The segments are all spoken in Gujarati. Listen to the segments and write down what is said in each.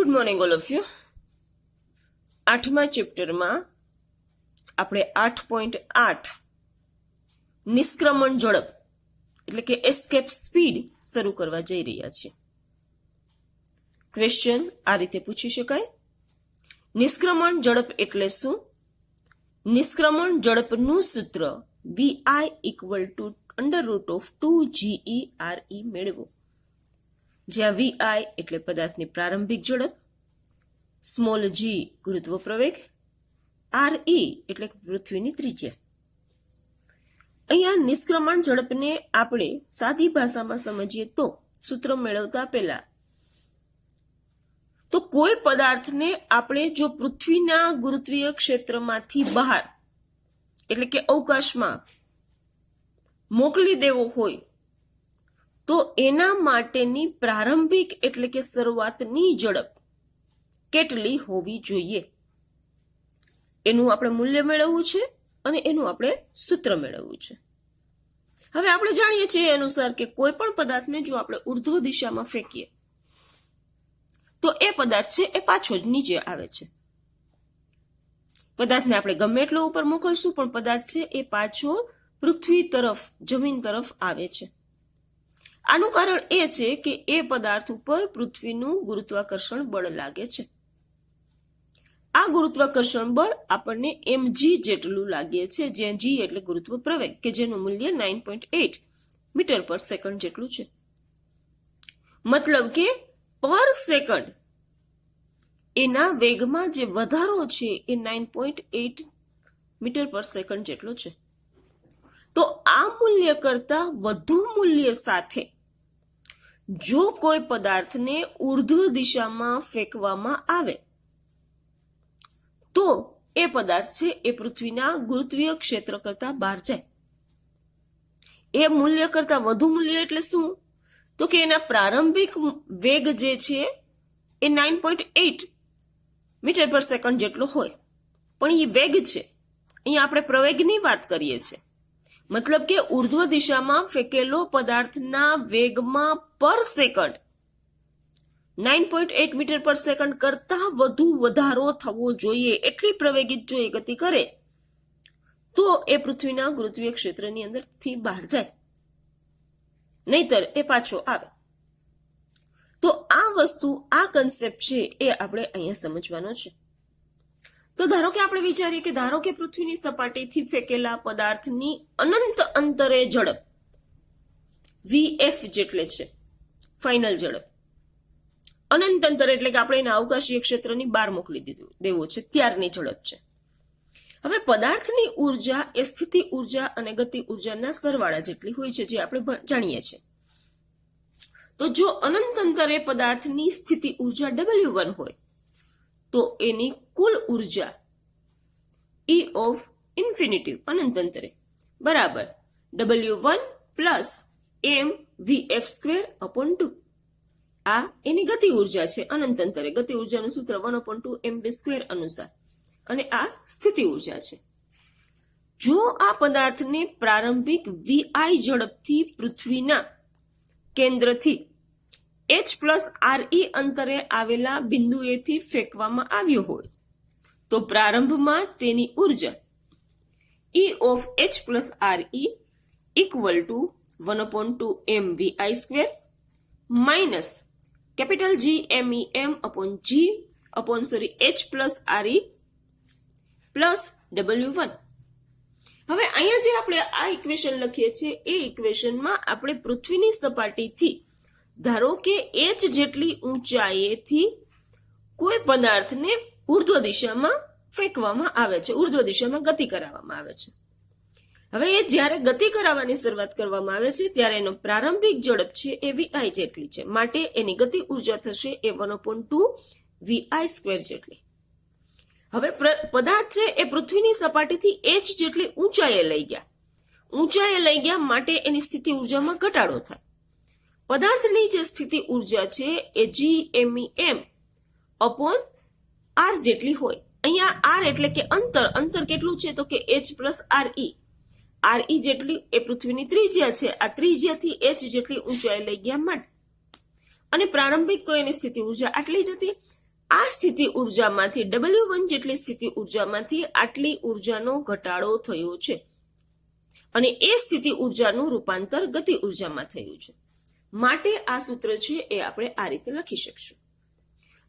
Good morning all of you. 8મા ચેપ્ટરમાં આપણે 8.8 નિષ્ક્રમણ ઝડપ એટલે કે એસ્કેપ સ્પીડ શરૂ કરવા જઈ રહ્યા છીએ. ક્વેશ્ચન આ રીતે પૂછી શકાય: નિષ્ક્રમણ ઝડપ એટલે શું? નિષ્ક્રમણ ઝડપનું સૂત્ર vi = √2GERE મેળવો, જ્યાં vi એટલે પદાર્થની પ્રારંભિક ઝડપ, સ્મોલ g ગુરુત્વ પ્રવેગ, re એટલે પૃથ્વીની ત્રિજ્યા. અહીંયા નિષ્ક્રમણ ઝડપને આપણે સાદી ભાષામાં સમજીએ તો સૂત્ર મેળવતા પહેલા તો કોઈ પદાર્થને આપણે જો પૃથ્વીના ગુરુત્વીય ક્ષેત્રમાંથી બહાર એટલે કે અવકાશમાં મોકલી દેવો હોય તો એના માટેની પ્રારંભિક એટલે કે શરૂઆતની ઝડપ કેટલી હોવી જોઈએ એનું આપણે મૂલ્ય મેળવવું છે અને એનું આપણે સૂત્ર મેળવવું છે. હવે આપણે જાણીએ છીએ એ અનુસાર કે કોઈ પણ પદાર્થને જો આપણે ઉર્ધ્વ દિશામાં ફેંકીએ તો એ પદાર્થ છે એ પાછો જ નીચે આવે છે. પદાર્થને આપણે ગમે એટલો ઉપર મોકલશું પણ પદાર્થ છે એ પાછો પૃથ્વી તરફ, જમીન તરફ આવે છે. આનું કારણ એ છે કે એ પદાર્થ ઉપર પૃથ્વીનું ગુરુત્વાકર્ષણ બળ લાગે છે. આ ગુરુત્વાકર્ષણ બળ આપણને mg જેટલું લાગે છે, જ્યાં g એટલે ગુરુત્વ પ્રવેગ કે જેનું મૂલ્ય 9.8 મીટર પર સેકન્ડ જેટલું છે. મતલબ કે પર સેકન્ડ એના વેગમાં જે વધારો છે એ 9.8 મીટર પર સેકન્ડ જેટલો છે. તો આ મૂલ્ય કરતા વધુ મૂલ્ય સાથે જો કોઈ પદાર્થને ઉર્ધ્વ દિશામાં ફેંકવામાં આવે તો એ પદાર્થ છે એ પૃથ્વીના ગુરુત્વીય ક્ષેત્ર કરતા બહાર જાય. એ મૂલ્ય કરતા વધુ મૂલ્ય એટલે શું? તો કે એના પ્રારંભિક વેગ જે છે એ 9.8 મીટર પર સેકન્ડ જેટલો હોય, પણ એ વેગ છે. અહીંયા આપણે પ્રવેગની વાત કરીએ છીએ. મતલબ કે ઉર્ધ્વ દિશામાં ફેંકેલો પદાર્થના વેગમાં પર સેકન્ડ 9.8 મીટર પર સેકન્ડ કરતા વધુ વધારો થવો જોઈએ. એટલી પ્રવેગિત જો એ ગતિ કરે તો એ પૃથ્વીના ગુરુત્વીય ક્ષેત્રની અંદરથી બહાર જાય, નહીતર એ પાછો આવે. તો આ વસ્તુ, આ કન્સેપ્ટ છે એ આપણે અહીંયા સમજવાનો છે. તો ધારો કે આપણે વિચારીએ કે ધારો કે પૃથ્વીની સપાટીથી ફેંકેલા પદાર્થની અનંત અંતરે ઝડપ vf જેટલે છે, ફાઇનલ ઝડપ. અનંત અંતર એટલે કે આપણે એના અવકાશીય ક્ષેત્રની બહાર મોકલી દેવો છે ત્યારની ઝડપ છે. હવે પદાર્થની ઉર્જા એ સ્થિતિ ઉર્જા અને ગતિ ઉર્જાના સરવાળા જેટલી હોય છે, જે આપણે જાણીએ છીએ. તો જો અનંત અંતરે પદાર્થની સ્થિતિ ઉર્જા W1 હોય તો એની કુલ ઉર્જા E ઓફ ઇન્ફિનિટી અનંત અંતરે બરાબર W1 પ્લસ mvf²/2. આ એની ગતિ ઉર્જા છે અનંત અંતરે. ગતિ ઉર્જાનું સૂત્ર 1/2mv² અનુસાર, અને આ સ્થિતિ ઉર્જા છે. જો આ પદાર્થને પ્રારંભિક vi ઝડપથી પૃથ્વીના કેન્દ્રથી h+re અંતરે આવેલા બિંદુએથી ફેંકવામાં આવ્યો હોય તો પ્રારંભમાં તેની ઉર્જા E of h+re = 1/2mvi² minus capital G_h+re plus W1. હવે અહીંયા જે આપણે આ ઇક્વેશન લખીએ છીએ એ ઇક્વેશનમાં આપણે પૃથ્વીની સપાટીથી ધારો કે h જેટલી ઊંચાઈએથી કોઈ પદાર્થને ઉર્ધ્વ દિશામાં ફેંકવામાં આવે છે, ઉર્ધ્વ દિશામાં ગતિ કરાવવામાં આવે છે. હવે એ જ્યારે ગતિ કરાવવાની શરૂઆત કરવામાં આવે છે ત્યારે એનો પ્રારંભિક ઝડપ છે એ vi જેટલી છે, માટે એની ગતિ ઉર્જા થશે એ 1/2vi² જેટલી. હવે પદાર્થ છે એ પૃથ્વીની સપાટીથી h જેટલી ઊંચાઈએ લઈ ગયા માટે એની સ્થિતિ ઉર્જામાં ઘટાડો થાય. પદાર્થની જે સ્થિતિ ઉર્જા છે એ Gmem/r જેટલી હોય. અહીંયા r એટલે કે અંતર કેટલું છે તો કે h+re. re જેટલી એ પૃથ્વીની ત્રિજ્યા છે. આ ત્રિજ્યાથી h જેટલી ઊંચાઈ લઈ ગયા માટે, અને પ્રારંભિક તો એની સ્થિતિ ઉર્જા આટલી જ હતી. આ સ્થિતિ ઉર્જામાંથી W1 જેટલી સ્થિતિ ઉર્જામાંથી આટલી ઉર્જાનો ઘટાડો થયો છે અને એ સ્થિતિ ઉર્જાનું રૂપાંતર ગતિ ઉર્જામાં થયું છે. માટે આ સૂત્ર છે એ આપણે આ રીતે લખી શકશું.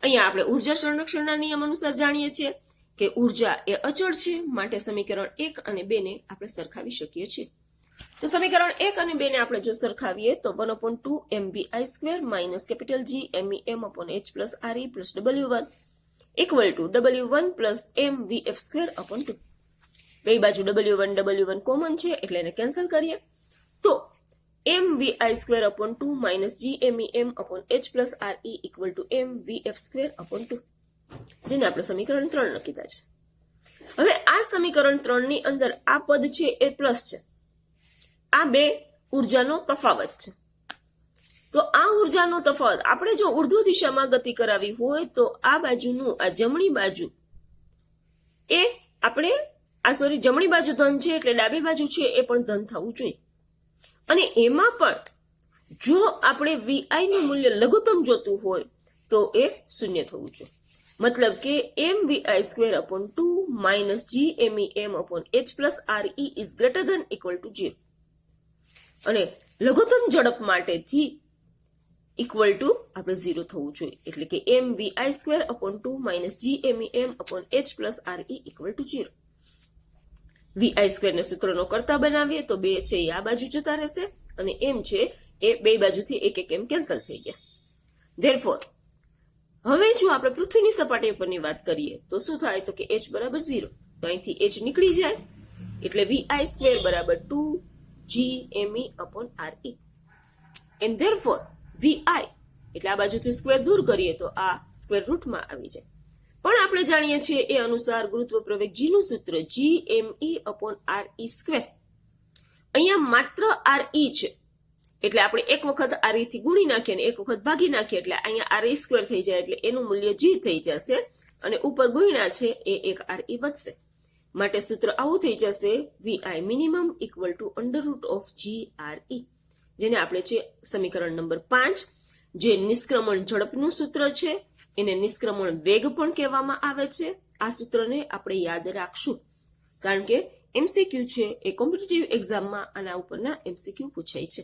અહીંયા આપણે ઉર્જા સંરક્ષણના નિયમ અનુસાર જાણીએ છીએ કે ઉર્જા એ અચળ છે, માટે સમીકરણ 1 અને 2 ને આપણે સરખાવી શકીએ છીએ. તો સમીકરણ 1 અને 2 ને આપણે જો સરખાવીએ તો 1/2 mvi² minus capital G MEM/h+RE W1 equal to W1 plus mvf²/2. બે બાજુ W1 કોમન છે એટલે એને કેન્સલ કરીએ તો mvi²/2 minus G MEM/h+RE equal to mvf²/2, જેને આપણે સમીકરણ 3 લખીતા છે. હવે આ સમીકરણ 3 ની અંદર આ પદ છે એ પ્લસ છે, આ બે ઉર્જાનો તફાવત છે. તો આ ઉર્જાનો તફાવત આપણે જો ઉર્ધ્વ દિશામાં ગતિ કરાવી હોય તો આ બાજુનું આ જમણી બાજુ એ આપણે જમણી બાજુ ધન છે એટલે ડાબી બાજુ છે એ પણ ધન થવું જોઈએ. અને એમાં પણ જો આપણે vi નું મૂલ્ય લઘુત્તમ જોતું હોય તો એ શૂન્ય થવું જોઈએ. મતલબ કે mvi²/2 minus G MEM/h+RE is greater than equal to 0. અને લઘુત્તમ ઝડપ માટેથી ઇક્વલ ટુ આપણે 0 થવું જોઈએ. એટલે કે mvi²/2 minus G MEM/h+RE equal to 0. vi² ને સૂત્રનો કરતા બનાવીએ તો 2 છે એ આ બાજુ જતા રહેશે અને m છે એ બે બાજુથી એક એમ કેન્સલ થઈ ગયા. ધેરફોર હવે જો આપણે પૃથ્વીની સપાટી પરની વાત કરીએ તો શું થાય તો કે h બરાબર 0, તો અહીંથી h નીકળી જાય એટલે vi² 2G ME/RE. And therefore vi એટલે આ બાજુથી સ્ક્વેર દૂર કરીએ તો આ સ્ક્વેર રૂટમાં આવી જાય. પણ આપણે જાણીએ છીએ એ અનુસાર ગુરુત્વ પ્રવેગ G નું સૂત્ર G ME/RE². અહીંયા માત્ર RE છે એટલે આપણે એક વખત RE થી ગુણી નાખીએ અને એક વખત ભાગી નાખીએ એટલે અહીંયા RE² થઈ જાય એટલે એનું મૂલ્ય G થઈ જશે અને ઉપર ગુણ્યા છે એ એક RE વધશે. માટે સૂત્ર આવું થઈ જશે vi minimum equal to √GRE, જેને આપણે છે સમીકરણ નંબર 5, જે નિષ્ક્રમણ ઝડપનું સૂત્ર છે એને નિષ્ક્રમણ વેગ પણ કહેવામાં આવે છે. આ સૂત્રને આપણે યાદ રાખશું કારણ કે MCQ છે એ કોમ્પિટિટિવ એક્ઝામમાં આના ઉપરના MCQ પૂછાય છે.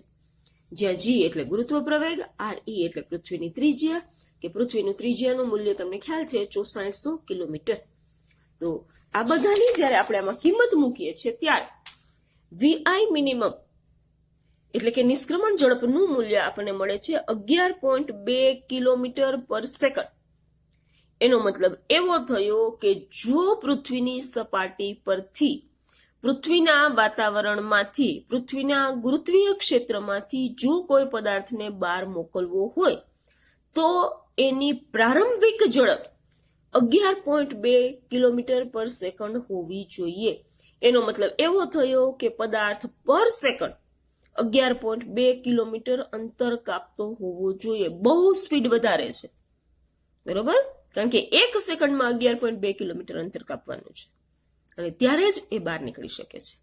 જ્યાં G એટલે ગુરુત્વ પ્રવેગ, RE એટલે પૃથ્વીની ત્રિજ્યા કે પૃથ્વીનું ત્રિજ્યાનું મૂલ્ય તમને ખ્યાલ છે 6400 કિલોમીટર. તો આ બધાની જ્યારે આપણે આમાં કિંમત મૂકીએ છીએ ત્યારે vi મિનિમમ એટલે કે નિષ્ક્રમણ ઝડપનું મૂલ્ય આપણને મળે છે 11.2 કિલોમીટર પર સેકન્ડ. એનો મતલબ એવો થયો કે જો પૃથ્વીની સપાટી પરથી પૃથ્વીના વાતાવરણમાંથી પૃથ્વીના ગુરુત્વીય ક્ષેત્રમાંથી જો કોઈ પદાર્થને બહાર મોકલવો હોય તો એની પ્રારંભિક ઝડપ 11.2 કિલોમીટર પર સેકન્ડ હોવી જોઈએ. એનો મતલબ એવો થયો કે પદાર્થ પર સેકન્ડ 11.2 કિલોમીટર અંતર કાપતો હોવો જોઈએ. બહુ સ્પીડ વધારે છે, બરોબર, કારણ કે એક સેકન્ડમાં 11.2 કિલોમીટર અંતર કાપવાનું છે અને ત્યારે જ એ બહાર નીકળી શકે છે.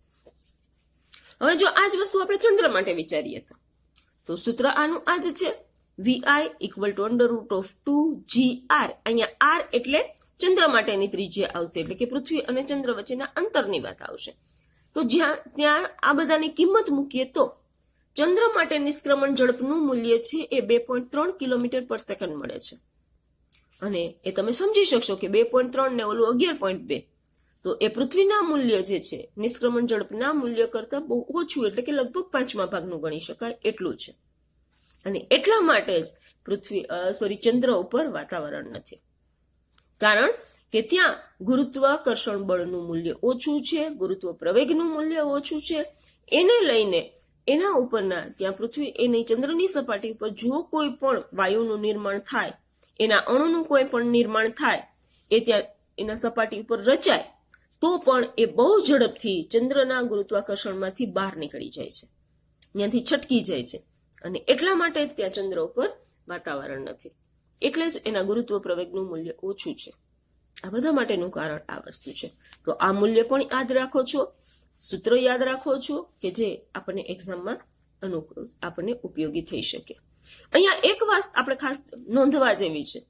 હવે જો આ જ વસ્તુ આપણે ચંદ્ર માટે વિચારીએ તો સૂત્ર આનું આ જ છે vi ઇક્વલ ટુ √2GR. અહીંયા R એટલે ચંદ્ર માટેની ત્રિજ્યા આવશે એટલે કે પૃથ્વી અને ચંદ્ર વચ્ચેના અંતરની વાત આવશે. તો ત્યાં આ બધાની કિંમત મૂકીએ તો ચંદ્ર માટે નિષ્ક્રમણ ઝડપનું મૂલ્ય છે એ 2.3 કિલોમીટર પર સેકન્ડ મળે છે. અને એ તમે સમજી શકશો કે 2.3 ને ઓલું 11.2 તો એ પૃથ્વીના મૂલ્ય જે છે નિષ્ક્રમણ ઝડપના મૂલ્ય કરતા બહુ ઓછું એટલે કે લગભગ 5મા ભાગનું ગણી શકાય એટલું છે. અને એટલા માટે જ ચંદ્ર ઉપર વાતાવરણ નથી, કારણ કે ત્યાં ગુરુત્વાકર્ષણ બળનું મૂલ્ય ઓછું છે, ગુરુત્વ પ્રવેગનું મૂલ્ય ઓછું છે. એને લઈને એના ઉપરના ત્યાં પૃથ્વી એની ચંદ્રની સપાટી ઉપર જો કોઈ પણ વાયુનું નિર્માણ થાય, એના અણુનું કોઈ પણ નિર્માણ થાય, એ ત્યાં એના સપાટી ઉપર રચાય તો પણ એ બહુ ઝડપથી ચંદ્રના ગુરુત્વાકર્ષણમાંથી બહાર નીકળી જાય છે, ત્યાંથી છટકી જાય છે. અને એટલા માટે ત્યાં ચંદ્ર ઉપર વાતાવરણ નથી, એટલે જ એના ગુરુત્વ પ્રવેગનું મૂલ્ય ઓછું છે. આ બધા માટેનું કારણ આ વસ્તુ છે. તો આ મૂલ્ય પણ યાદ રાખો છો, સૂત્ર યાદ રાખો છો કે જે આપણને એક્ઝામમાં અનુકૂળ આપણને ઉપયોગી થઈ શકે. અહીંયા એક વાત આપણે ખાસ નોંધવા જેવી છે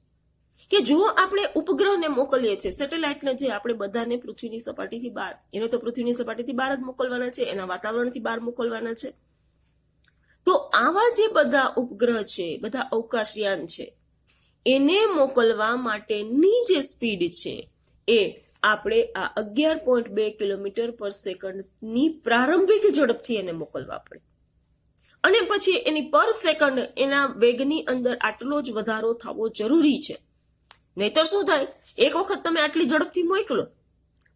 કે જો આપણે ઉપગ્રહને મોકલીએ છીએ, સેટેલાઇટને, જે આપણે બધાને પૃથ્વીની સપાટીથી બહાર, એને તો પૃથ્વીની સપાટીથી બહાર જ મોકલવાના છે, એના વાતાવરણથી બહાર મોકલવાના છે. તો આવા જે બધા ઉપગ્રહ છે, બધા અવકાશયાન છે, એને મોકલવા માટેની જે સ્પીડ છે એ આપણે આ 11.2 કિલોમીટર પર સેકન્ડની પ્રારંભિક ઝડપથી એને મોકલવા પડે, અને પછી એની પર સેકન્ડ એના વેગની અંદર આટલો જ વધારો થવો જરૂરી છે. નહીતર શું થાય, એક વખત તમે આટલી ઝડપથી મોકલો,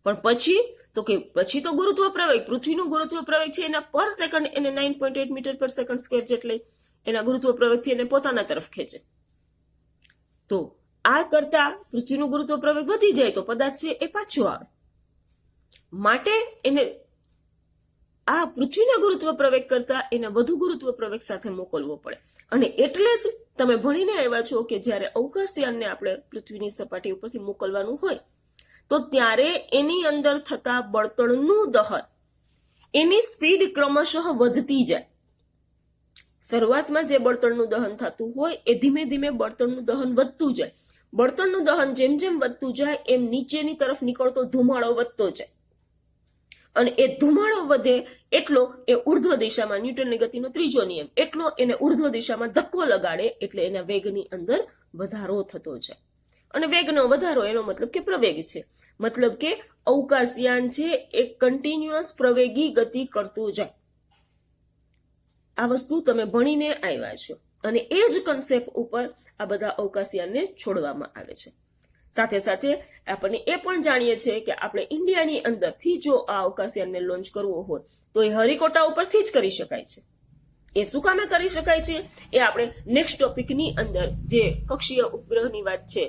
પણ પછી તો ગુરુત્વ પ્રવેગ, પૃથ્વીનું ગુરુત્વ પ્રવેગ છે એના પર સેકન્ડ એને 9.8 મીટર પર સેકન્ડ સ્ક્વેર જેટલે એના ગુરુત્વ પ્રવેગથી એને પોતાના તરફ ખેંચે. તો આ કરતા પૃથ્વીનું ગુરુત્વ પ્રવેગ વધી જાય તો પદાર્થ છે એ પાછો આવે. માટે એને આ પૃથ્વીના ગુરુત્વ પ્રવેગ કરતા એને વધુ ગુરુત્વ પ્રવેગ સાથે મોકલવો પડે. અને એટલે જ તમે ભણીને આવ્યા છો કે જ્યારે અવકાશયાનને આપણે પૃથ્વીની સપાટી ઉપરથી મોકલવાનું હોય તો ત્યારે એની અંદર થતા બળતણનું દહન, એની સ્પીડ ક્રમશઃ વધતી જાય. શરૂઆતમાં જે બળતણનું દહન થતું હોય એ ધીમે ધીમે બળતણનું દહન વધતું જાય. બળતણનું દહન જેમ જેમ વધતું જાય એમ નીચેની તરફ નીકળતો ધુમાડો વધતો જાય, અને એ ધુમાડો વધે એટલો એ ઉર્ધ્વ દિશામાં, ન્યૂટનની ગતિનો ત્રીજો નિયમ, એટલો એને ઉર્ધ્વ દિશામાં ધક્કો લગાડે એટલે એના વેગની અંદર વધારો થતો જાય. અને વેગનો વધારો એનો મતલબ કે પ્રવેગ છે, મતલબ કે અવકાશયાન છે એ કન્ટિન્યુઅસ પ્રવેગી ગતિ કરતું જાય. આ વસ્તુ તમે ભણીને આવ્યા છો, અને એ જ કન્સેપ્ટ ઉપર આ બધા અવકાશયાનને છોડવામાં આવે છે. સાથે સાથે આપણે એ પણ જાણીએ છીએ કે આપણે ઇન્ડિયાની અંદરથી જો આ અવકાશયાનને લોન્ચ કરવો હોય તો એ હરિકોટા ઉપરથી જ કરી શકાય છે. એ શું કામે કરી શકાય છે એ આપણે નેક્સ્ટ ટોપિકની અંદર, જે કક્ષીય ઉપગ્રહની વાત છે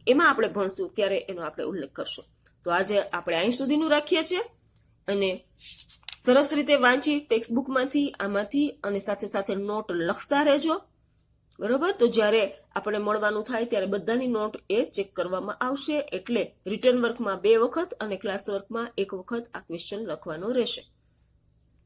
એમાં આપણે ભણશું ત્યારે એનો આપણે ઉલ્લેખ કરશું. તો આજે આપણે અહીં સુધીનું રાખીએ છીએ, અને સરસ રીતે વાંચી ટેક્સ્ટબુકમાંથી, આમાંથી, અને સાથે સાથે નોટ લખતા રહેજો. બરોબર? તો જ્યારે આપણે મળવાનું થાય ત્યારે બધાની નોટ એ ચેક કરવામાં આવશે. એટલે રિટર્ન વર્કમાં 2 વખત અને ક્લાસ વર્કમાં 1 વખત આ ક્વેશ્ચન લખવાનો રહેશે.